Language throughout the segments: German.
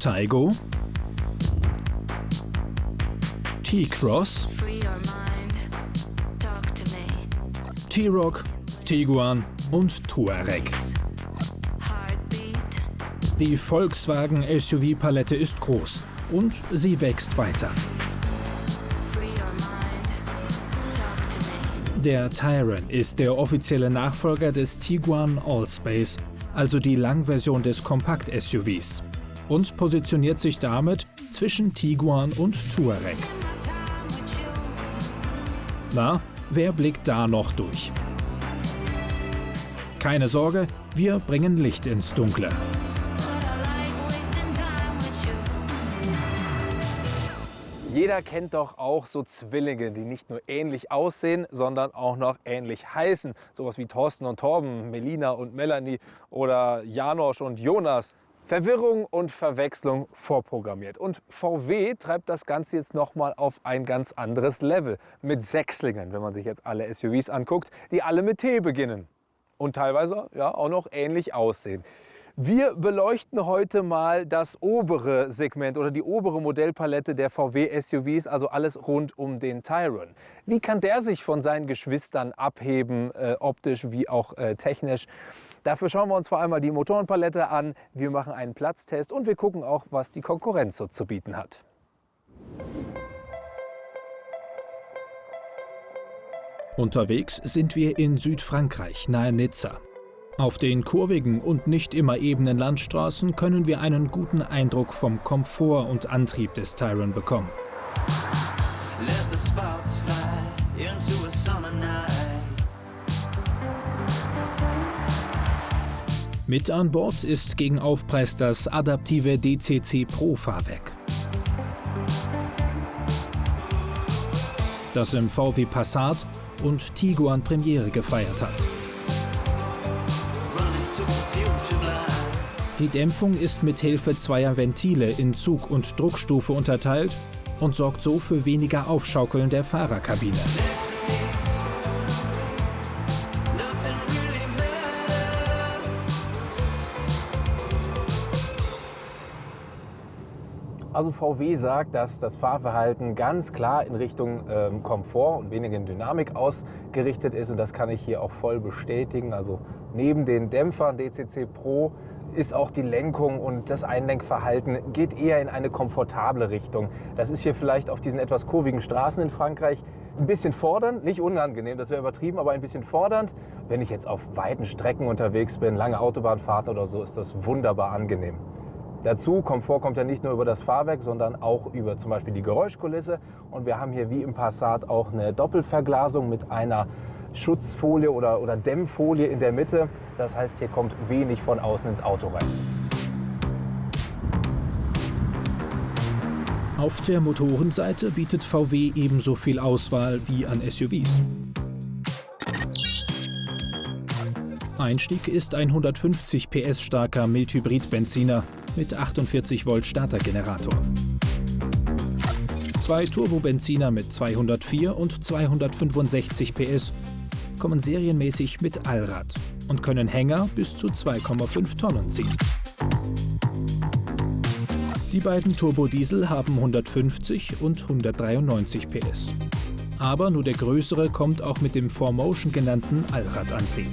Taigo, T-Cross, T-Roc, Tiguan und Touareg. Die Volkswagen-SUV-Palette ist groß und sie wächst weiter. Der Tayron ist der offizielle Nachfolger des Tiguan Allspace, also die Langversion des Kompakt-SUVs, und positioniert sich damit zwischen Tiguan und Touareg. Na, wer blickt da noch durch? Keine Sorge, wir bringen Licht ins Dunkle. Jeder kennt doch auch so Zwillinge, die nicht nur ähnlich aussehen, sondern auch noch ähnlich heißen. Sowas wie Thorsten und Torben, Melina und Melanie oder Janosch und Jonas. Verwirrung und Verwechslung vorprogrammiert. Und VW treibt das Ganze jetzt nochmal auf ein ganz anderes Level. Mit Sechslingen, wenn man sich jetzt alle SUVs anguckt, die alle mit T beginnen. Und teilweise ja auch noch ähnlich aussehen. Wir beleuchten heute mal das obere Segment oder die obere Modellpalette der VW-SUVs, also alles rund um den Tayron. Wie kann der sich von seinen Geschwistern abheben, optisch wie auch technisch? Dafür schauen wir uns vor allem mal die Motorenpalette an, wir machen einen Platztest und wir gucken auch, was die Konkurrenz so zu bieten hat. Unterwegs sind wir in Südfrankreich, nahe Nizza. Auf den kurvigen und nicht immer ebenen Landstraßen können wir einen guten Eindruck vom Komfort und Antrieb des Tayron bekommen. Mit an Bord ist gegen Aufpreis das adaptive DCC Pro Fahrwerk. Das im VW Passat und Tiguan Premiere gefeiert hat. Die Dämpfung ist mit Hilfe zweier Ventile in Zug- und Druckstufe unterteilt und sorgt so für weniger Aufschaukeln der Fahrerkabine. Also VW sagt, dass das Fahrverhalten ganz klar in Richtung Komfort und weniger in Dynamik ausgerichtet ist und das kann ich hier auch voll bestätigen. Also neben den Dämpfern DCC Pro ist auch die Lenkung und das Einlenkverhalten geht eher in eine komfortable Richtung. Das ist hier vielleicht auf diesen etwas kurvigen Straßen in Frankreich ein bisschen fordernd, nicht unangenehm, das wäre übertrieben, aber ein bisschen fordernd. Wenn ich jetzt auf weiten Strecken unterwegs bin, lange Autobahnfahrten oder so, ist das wunderbar angenehm. Dazu, Komfort kommt ja nicht nur über das Fahrwerk, sondern auch über zum Beispiel die Geräuschkulisse. Und wir haben hier wie im Passat auch eine Doppelverglasung mit einer Schutzfolie oder Dämmfolie in der Mitte. Das heißt, hier kommt wenig von außen ins Auto rein. Auf der Motorenseite bietet VW ebenso viel Auswahl wie an SUVs. Einstieg ist ein 150 PS starker Mildhybrid-Benziner mit 48 Volt Startergenerator. Zwei Turbobenziner mit 204 und 265 PS kommen serienmäßig mit Allrad und können Hänger bis zu 2,5 Tonnen ziehen. Die beiden Turbodiesel haben 150 und 193 PS. Aber nur der größere kommt auch mit dem 4Motion genannten Allradantrieb.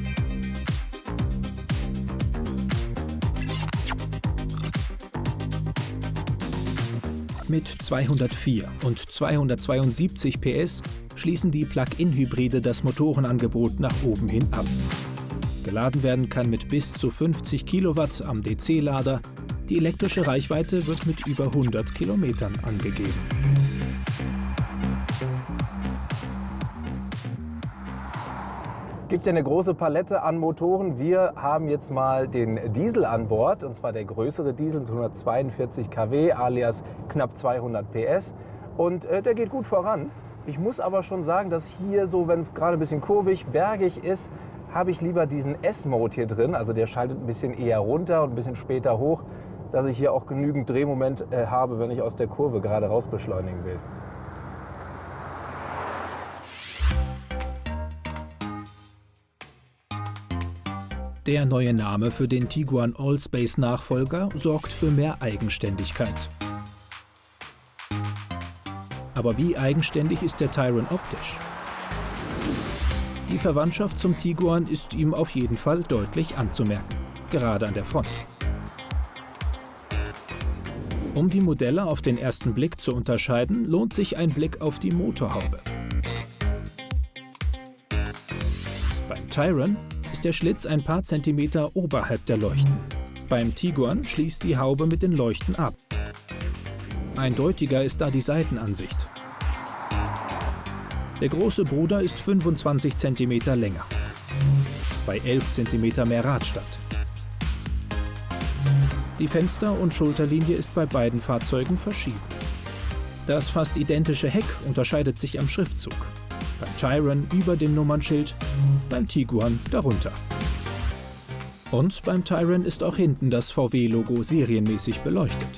Mit 204 und 272 PS schließen die Plug-in-Hybride das Motorenangebot nach oben hin ab. Geladen werden kann mit bis zu 50 Kilowatt am DC-Lader. Die elektrische Reichweite wird mit über 100 Kilometern angegeben. Gibt ja eine große Palette an Motoren. Wir haben jetzt mal den Diesel an Bord, und zwar der größere Diesel mit 142 kW, alias knapp 200 PS. Und der geht gut voran. Ich muss aber schon sagen, dass hier so, wenn es gerade ein bisschen kurvig, bergig ist, habe ich lieber diesen S-Mode hier drin. Also der schaltet ein bisschen eher runter und ein bisschen später hoch, dass ich hier auch genügend Drehmoment habe, wenn ich aus der Kurve gerade raus beschleunigen will. Der neue Name für den Tiguan Allspace-Nachfolger sorgt für mehr Eigenständigkeit. Aber wie eigenständig ist der Tayron optisch? Die Verwandtschaft zum Tiguan ist ihm auf jeden Fall deutlich anzumerken, gerade an der Front. Um die Modelle auf den ersten Blick zu unterscheiden, lohnt sich ein Blick auf die Motorhaube. Beim Tayron ist der Schlitz ein paar Zentimeter oberhalb der Leuchten. Beim Tiguan schließt die Haube mit den Leuchten ab. Eindeutiger ist da die Seitenansicht. Der große Bruder ist 25 cm länger, bei 11 cm mehr Radstand. Die Fenster- und Schulterlinie ist bei beiden Fahrzeugen verschieden. Das fast identische Heck unterscheidet sich am Schriftzug. Beim Tayron über dem Nummernschild, beim Tiguan darunter. Und beim Tayron ist auch hinten das VW-Logo serienmäßig beleuchtet.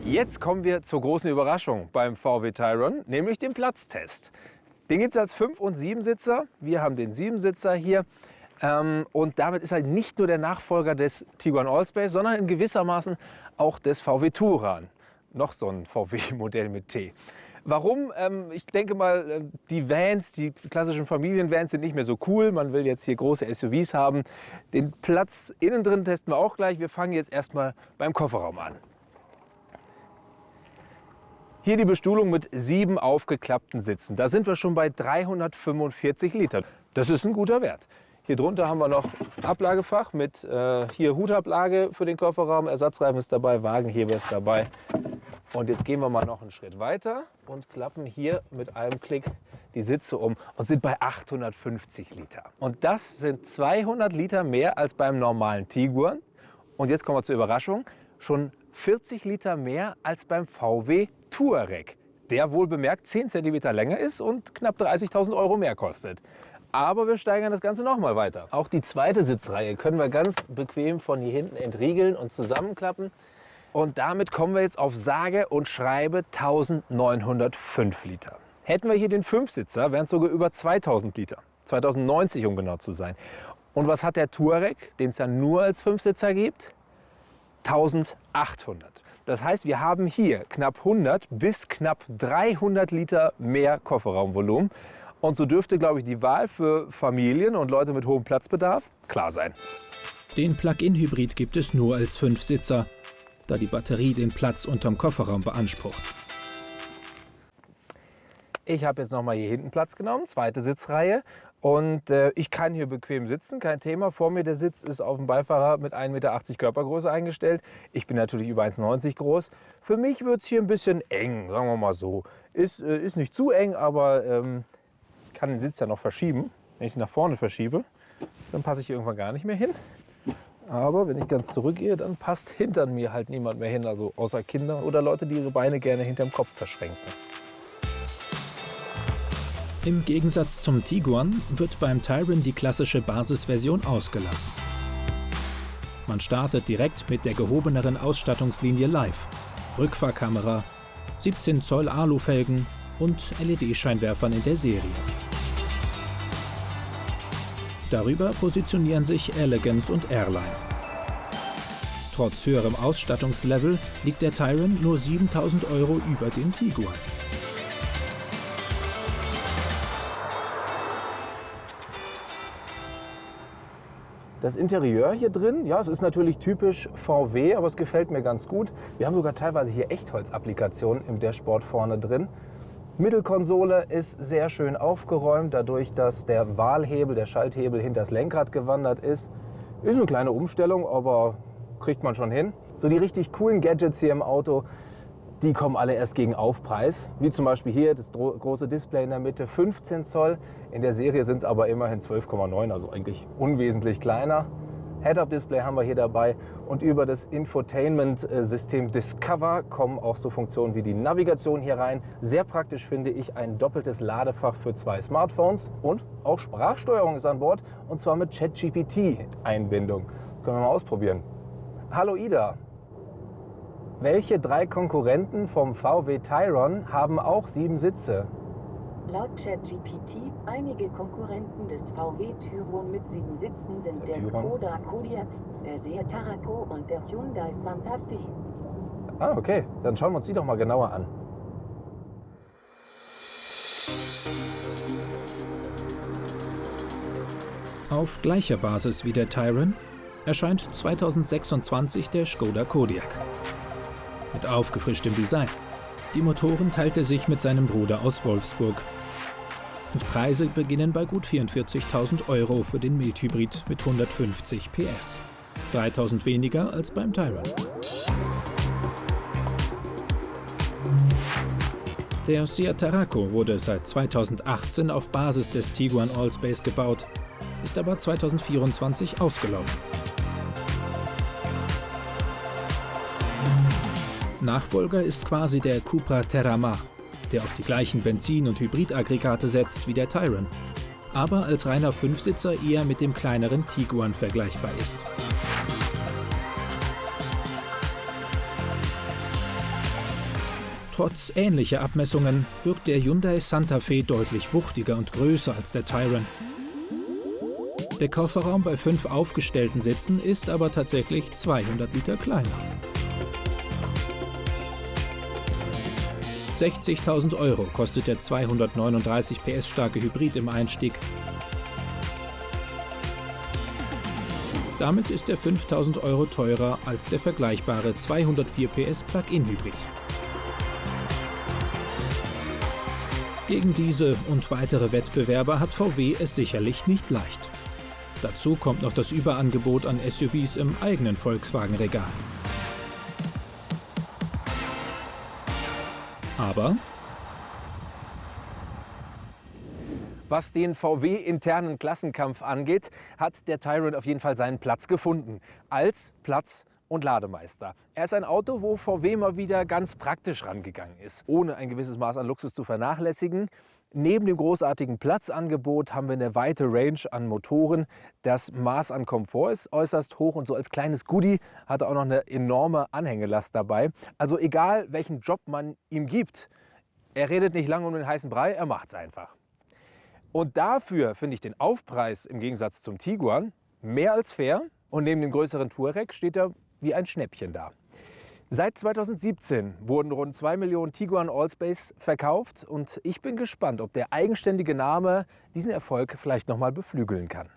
Jetzt kommen wir zur großen Überraschung beim VW Tayron, nämlich dem Platztest. Den gibt es als 5- und 7-Sitzer. Wir haben den 7-Sitzer hier. Und damit ist halt nicht nur der Nachfolger des Tiguan Allspace, sondern in gewissermaßen auch des VW Touran. Noch so ein VW-Modell mit T. Warum? Ich denke mal, die Vans, die klassischen Familienvans sind nicht mehr so cool. Man will jetzt hier große SUVs haben. Den Platz innen drin testen wir auch gleich. Wir fangen jetzt erstmal beim Kofferraum an. Hier die Bestuhlung mit 7 aufgeklappten Sitzen. Da sind wir schon bei 345 Litern. Das ist ein guter Wert. Hier drunter haben wir noch Ablagefach mit hier Hutablage für den Kofferraum. Ersatzreifen ist dabei, Wagenheber ist dabei. Und jetzt gehen wir mal noch einen Schritt weiter und klappen hier mit einem Klick die Sitze um und sind bei 850 Liter. Und das sind 200 Liter mehr als beim normalen Tiguan. Und jetzt kommen wir zur Überraschung, schon 40 Liter mehr als beim VW Touareg, der wohl bemerkt 10 cm länger ist und knapp 30.000 € mehr kostet. Aber wir steigern das Ganze noch mal weiter. Auch die zweite Sitzreihe können wir ganz bequem von hier hinten entriegeln und zusammenklappen. Und damit kommen wir jetzt auf sage und schreibe 1905 Liter. Hätten wir hier den 5-Sitzer, wären es sogar über 2000 Liter. 2090, um genau zu sein. Und was hat der Touareg, den es ja nur als 5-Sitzer gibt? 1800. Das heißt, wir haben hier knapp 100 bis knapp 300 Liter mehr Kofferraumvolumen. Und so dürfte, glaube ich, die Wahl für Familien und Leute mit hohem Platzbedarf klar sein. Den Plug-in-Hybrid gibt es nur als 5-Sitzer, da die Batterie den Platz unterm Kofferraum beansprucht. Ich habe jetzt noch mal hier hinten Platz genommen, zweite Sitzreihe. Und ich kann hier bequem sitzen, kein Thema. Vor mir der Sitz ist auf dem Beifahrer mit 1,80 Meter Körpergröße eingestellt. Ich bin natürlich über 1,90 groß. Für mich wird es hier ein bisschen eng, sagen wir mal so. Ist nicht zu eng, aber ich kann den Sitz ja noch verschieben. Wenn ich ihn nach vorne verschiebe, dann passe ich irgendwann gar nicht mehr hin. Aber wenn ich ganz zurückgehe, dann passt hinter mir halt niemand mehr hin. Also außer Kinder oder Leute, die ihre Beine gerne hinterm Kopf verschränken. Im Gegensatz zum Tiguan wird beim Tayron die klassische Basisversion ausgelassen. Man startet direkt mit der gehobeneren Ausstattungslinie Live, Rückfahrkamera, 17 Zoll Alufelgen und LED-Scheinwerfern in der Serie. Darüber positionieren sich Elegance und Airline. Trotz höherem Ausstattungslevel liegt der Tayron nur 7.000 € über dem Tiguan. Das Interieur hier drin, ja, es ist natürlich typisch VW, aber es gefällt mir ganz gut. Wir haben sogar teilweise hier Echtholz-Applikationen im Dashboard vorne drin. Mittelkonsole ist sehr schön aufgeräumt, dadurch, dass der Wahlhebel, der Schalthebel hinter das Lenkrad gewandert ist. Ist eine kleine Umstellung, aber kriegt man schon hin. So die richtig coolen Gadgets hier im Auto, die kommen alle erst gegen Aufpreis. Wie zum Beispiel hier das große Display in der Mitte, 15 Zoll. In der Serie sind es aber immerhin 12,9, also eigentlich unwesentlich kleiner. Head-Up-Display haben wir hier dabei und über das Infotainment-System Discover kommen auch so Funktionen wie die Navigation hier rein. Sehr praktisch finde ich ein doppeltes Ladefach für 2 Smartphones und auch Sprachsteuerung ist an Bord und zwar mit ChatGPT-Einbindung. Können wir mal ausprobieren. Hallo Ida, welche 3 Konkurrenten vom VW Tayron haben auch 7 Sitze? Laut ChatGPT, einige Konkurrenten des VW Tiguan mit 7 Sitzen sind der Skoda Kodiaq, der Seat Tarraco und der Hyundai Santa Fe. Ah, okay. Dann schauen wir uns die doch mal genauer an. Auf gleicher Basis wie der Tayron erscheint 2026 der Skoda Kodiaq. Mit aufgefrischtem Design. Die Motoren teilt er sich mit seinem Bruder aus Wolfsburg. Und Preise beginnen bei gut 44.000 € für den Mildhybrid mit 150 PS. 3.000 weniger als beim Tayron. Der Seat Tarraco wurde seit 2018 auf Basis des Tiguan Allspace gebaut, ist aber 2024 ausgelaufen. Nachfolger ist quasi der Cupra Terramar, der auf die gleichen Benzin- und Hybridaggregate setzt wie der Tayron, aber als reiner Fünfsitzer eher mit dem kleineren Tiguan vergleichbar ist. Trotz ähnlicher Abmessungen wirkt der Hyundai Santa Fe deutlich wuchtiger und größer als der Tayron. Der Kofferraum bei 5 aufgestellten Sitzen ist aber tatsächlich 200 Liter kleiner. 60.000 € kostet der 239 PS starke Hybrid im Einstieg. Damit ist er 5.000 € teurer als der vergleichbare 204 PS Plug-in-Hybrid. Gegen diese und weitere Wettbewerber hat VW es sicherlich nicht leicht. Dazu kommt noch das Überangebot an SUVs im eigenen Volkswagen-Regal. Aber was den VW-internen Klassenkampf angeht, hat der Tayron auf jeden Fall seinen Platz gefunden. Als Platz- und Lademeister. Er ist ein Auto, wo VW mal wieder ganz praktisch rangegangen ist, ohne ein gewisses Maß an Luxus zu vernachlässigen. Neben dem großartigen Platzangebot haben wir eine weite Range an Motoren. Das Maß an Komfort ist äußerst hoch und so als kleines Goodie hat er auch noch eine enorme Anhängelast dabei. Also egal, welchen Job man ihm gibt, er redet nicht lange um den heißen Brei, er macht es einfach. Und dafür finde ich den Aufpreis im Gegensatz zum Tiguan mehr als fair. Und neben dem größeren Touareg steht er wie ein Schnäppchen da. Seit 2017 wurden rund 2 Millionen Tiguan Allspace verkauft und ich bin gespannt, ob der eigenständige Name diesen Erfolg vielleicht noch mal beflügeln kann.